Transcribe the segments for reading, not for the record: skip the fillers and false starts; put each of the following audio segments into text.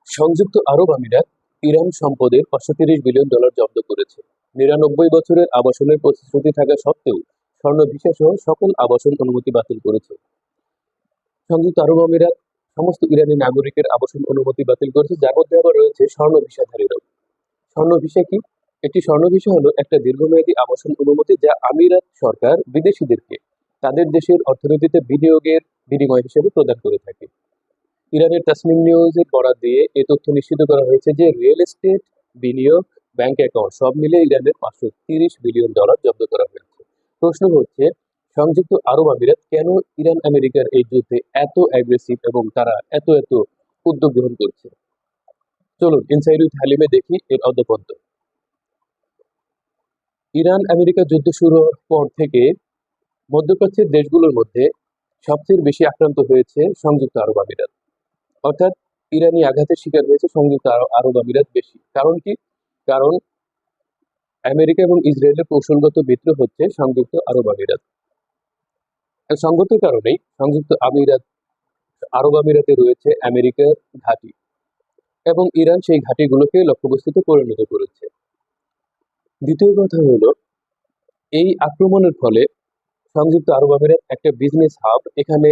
সংযুক্ত আরব আমিরাত ইরান সম্পদের $530 বিলিয়ন জব্দ করেছে। 99 বছরের আবাসনের প্রতিশ্রুতি থাকা সত্ত্বেও স্বর্ণ ভিসা সহ সকল আবাসন অনুমতি বাতিল করেছে। সংযুক্ত আরব আমিরাত সমস্ত ইরানি নাগরিকের আবাসন অনুমতি বাতিল করেছে, যার মধ্যে আবার রয়েছে স্বর্ণ ভিসাধারীরাও। স্বর্ণ ভিসা কি? একটি স্বর্ণ ভিসা হলো একটা দীর্ঘমেয়াদী আবাসন অনুমতি যা আমিরাত সরকার বিদেশিদেরকে তাদের দেশের অর্থনীতিতে বিনিয়োগের বিনিময় হিসেবে প্রদান করে থাকে। ইরানের তাসনিম নিউজের বরাত দিয়ে এ তথ্য নিশ্চিত করা হয়েছে যে রিয়েল এস্টেট, বিনিয়োগ, ব্যাংক অ্যাকাউন্ট সব মিলিয়ে ইরানের $530 বিলিয়ন জব্দ করা হয়েছে। প্রশ্ন হচ্ছে, সংযুক্ত আরব আমিরাত কেন ইরান আমেরিকার এই যুদ্ধে এত অ্যাগ্রেসিভ এবং তারা এত এত উদ্যোগ গ্রহণ করছে? চলুন ইনসাইড উইথ হালিমে দেখি এর অদ্যপন্ত। ইরান আমেরিকা যুদ্ধ শুরু হওয়ার পর থেকে মধ্যপ্রাচ্যের দেশগুলোর মধ্যে সবচেয়ে বেশি আক্রান্ত হয়েছে সংযুক্ত আরব আমিরাত। অর্থাৎ ইরানি আঘাতের শিকার হয়েছে সংযুক্ত আরব আমিরাত বেশি। কারণ কি? কারণ আমেরিকা এবং ইসরায়েলের কৌশলগত মিত্র হচ্ছে সংযুক্ত আরব আমিরাত। আর সঙ্গত কারণেই সংযুক্ত আরব আমিরাতে রয়েছে আমেরিকার ঘাঁটি এবং ইরান সেই ঘাঁটিগুলোকে লক্ষ্যবস্তুতে পরিণত করেছে। দ্বিতীয় কথা হলো, এই আক্রমণের ফলে সংযুক্ত আরব আমিরাত একটা বিজনেস হাব। এখানে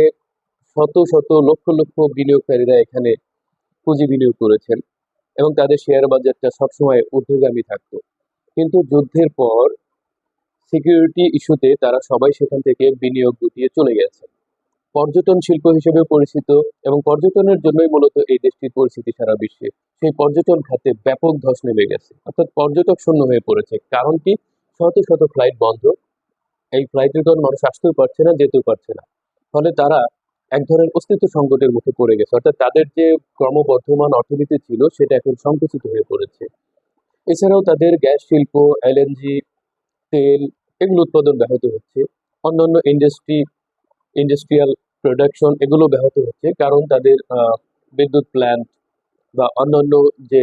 শত শত লক্ষ লক্ষ বিনিয়োগকারীরা এখানে পুঁজি বিনিয়োগ করেছেন এবং তাদের শেয়ার বাজারটা সবসময় ঊর্ধ্বগামী থাকতো। কিন্তু যুদ্ধের পর সিকিউরিটি ইস্যুতে তারা সবাই সেখান থেকে বিনিয়োগ গুটিয়ে চলে গেছে। পর্যটন শিল্প হিসেবে পরিচিত এবং পর্যটনের জন্যই মূলত এই দেশটির পরিচিতি সারা বিশ্বে। সেই পর্যটন খাতে ব্যাপক ধস নেমে গেছে, অর্থাৎ পর্যটক শূন্য হয়ে পড়েছে। কারণ কি? শত শত ফ্লাইট বন্ধ। এই ফ্লাইটের কারণে মানুষ আসতেও পারছে না, যেতেও পারছে না। ফলে তারা এক ধরনের অস্তিত্ব সংকটের মুখে পড়ে গেছে, অর্থাৎ তাদের যে ক্রমবর্ধমান অর্থনীতি ছিল সেটা এখন সংকুচিত হয়ে পড়েছে। এছাড়াও তাদের গ্যাস শিল্প, এলএনজি, তেল এগুলো উৎপাদন ব্যাহত হচ্ছে। অন্যান্য ইন্ডাস্ট্রিয়াল প্রোডাকশন এগুলো ব্যাহত হচ্ছে, কারণ তাদের বিদ্যুৎ প্ল্যান্ট বা অন্যান্য যে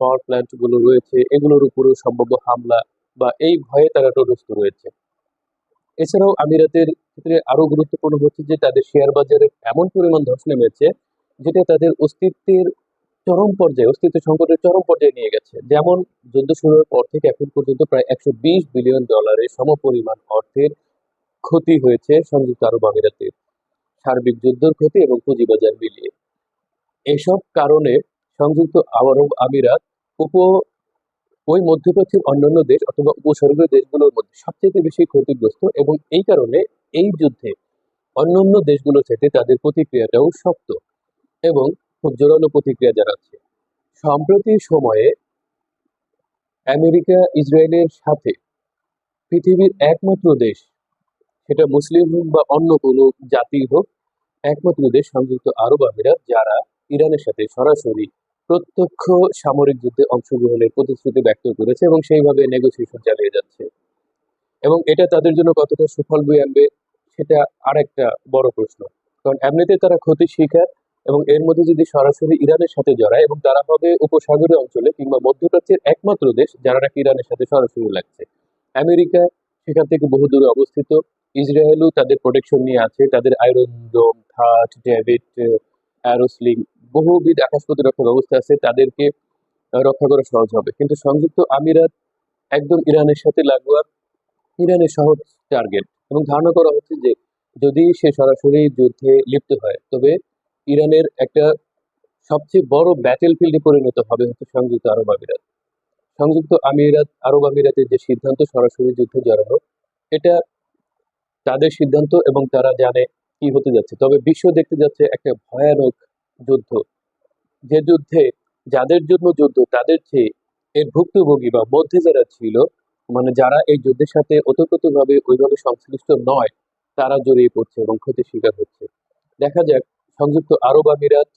পাওয়ার প্ল্যান্ট গুলো রয়েছে এগুলোর উপরেও সম্ভাব্য হামলা বা এই ভয়ে তারা ত্রস্ত রয়েছে। এছাড়াও আমিরাতের ক্ষেত্রে আরো গুরুত্বপূর্ণ হচ্ছে যে তাদের শেয়ার বাজারে এমন পরিমাণ ধস নেমেছে যেটা তাদের অস্তিত্ব সংকটের চরম পর্যায়ে নিয়ে গেছে। যেমন যুদ্ধ শুরু হওয়ার পর থেকে এখন পর্যন্ত প্রায় $120 বিলিয়ন সমপরিমাণ অর্থের ক্ষতি হয়েছে সংযুক্ত আরব আমিরাতের, সার্বিক যুদ্ধের ক্ষতি এবং পুঁজিবাজার মিলিয়ে। এসব কারণে সংযুক্ত আরব আমিরাত উপ ওই মধ্যপ্রাচ্যের অন্যান্য দেশ অথবা উপসাগরীয় দেশগুলোর মধ্যে সবচেয়ে বেশি ক্ষতিগ্রস্ত এবং এই কারণে এই যুদ্ধে অন্যান্য দেশগুলোর সাথে তাদের প্রতিক্রিয়াটাও শক্ত এবং খুব জোরালো প্রতিক্রিয়া জানাচ্ছে। সম্প্রতি সময়ে আমেরিকা ইসরায়েলের সাথে পৃথিবীর একমাত্র দেশ, সেটা মুসলিম হোক বা অন্য কোনো জাতি হোক, একমাত্র দেশ সংযুক্ত আরব আমিরাত যারা ইরানের সাথে সরাসরি প্রত্যক্ষ সামরিক যুদ্ধে অংশগ্রহণের প্রতিশ্রুতি ব্যক্ত করেছে এবং সেইভাবে নেগোসিয়েশন চালিয়ে যাচ্ছে। এবং এটা তাদের জন্য কতটা সুফল বয়ে আনবে সেটা আরেকটা বড় প্রশ্ন। কারণ এমনিতে তারা ক্ষতির শিকার এবং এর মধ্যে যদি সরাসরি ইরানের সাথে জড়ায় এবং তারা হবে উপসাগরীয় অঞ্চলে কিংবা মধ্যপ্রাচ্যের একমাত্র দেশ যারা নাকি ইরানের সাথে সরাসরি লাগছে। আমেরিকা সেখান থেকে বহু দূরে অবস্থিত। ইসরায়েলও তাদের প্রোটেকশন নিয়ে আছে, তাদের আয়রন ডোম, থার্ড, ডেভিড, অ্যারোস্লিং বহুবিধ আকাশ প্রতিরক্ষা ব্যবস্থা আছে, তাদেরকে রক্ষা করা সহজ হবে। কিন্তু সংযুক্ত আমিরাত একদম ইরানের সাথে লাগোয়া, ইরানের সহজ টার্গেট এবং ধারণা করা হচ্ছে যে যদি সে সরাসরি যুদ্ধে লিপ্ত হয় তবে ইরানের একটা সবচেয়ে বড় ব্যাটেল ফিল্ডে পরিণত হবে হচ্ছে সংযুক্ত আরব আমিরাত। আরব আমিরাতের যে সিদ্ধান্ত সরাসরি যুদ্ধে জড়ানো, এটা তাদের সিদ্ধান্ত এবং তারা জানে কি হতে যাচ্ছে। তবে বিশ্ব দেখতে যাচ্ছে একটা ভয়ানক যুদ্ধ, যে যুদ্ধে যাদের জন্য যুদ্ধ তাদের চেয়ে এর ভুক্তভোগী বা মধ্যে যারা ছিল, মানে যারা এই যুদ্ধের সাথে ওতপ্রোতভাবে ওইভাবে সংশ্লিষ্ট নয়, তারা জড়িয়ে পড়ছে এবং ক্ষতির শিকার হচ্ছে। দেখা যাক সংযুক্ত আরব আমিরাত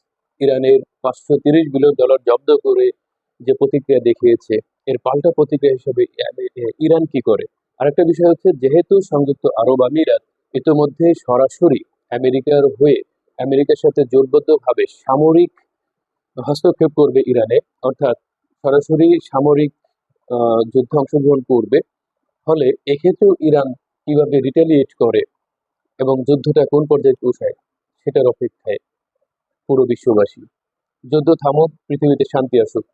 ইরানের $530 বিলিয়ন জব্দ করে যে প্রতিক্রিয়া দেখিয়েছে, এর পাল্টা প্রতিক্রিয়া হিসেবে ইরান কি করে। আরেকটা বিষয় হচ্ছে, যেহেতু সংযুক্ত আরব আমিরাত ইতোমধ্যে সরাসরি আমেরিকার হয়ে আমেরিকার সাথে জোটবদ্ধভাবে সামরিক হস্তক্ষেপ করবে ইরানে, অর্থাৎ সরাসরি সামরিক যুদ্ধে অংশগ্রহণ করবে, ফলে এক্ষেত্রেও ইরান কিভাবে রিটালিয়েট করে এবং যুদ্ধটা কোন পর্যায়ে পৌঁছায় সেটার অপেক্ষায় পুরো বিশ্ববাসী। যুদ্ধ থামুক, পৃথিবীতে শান্তি আসুক।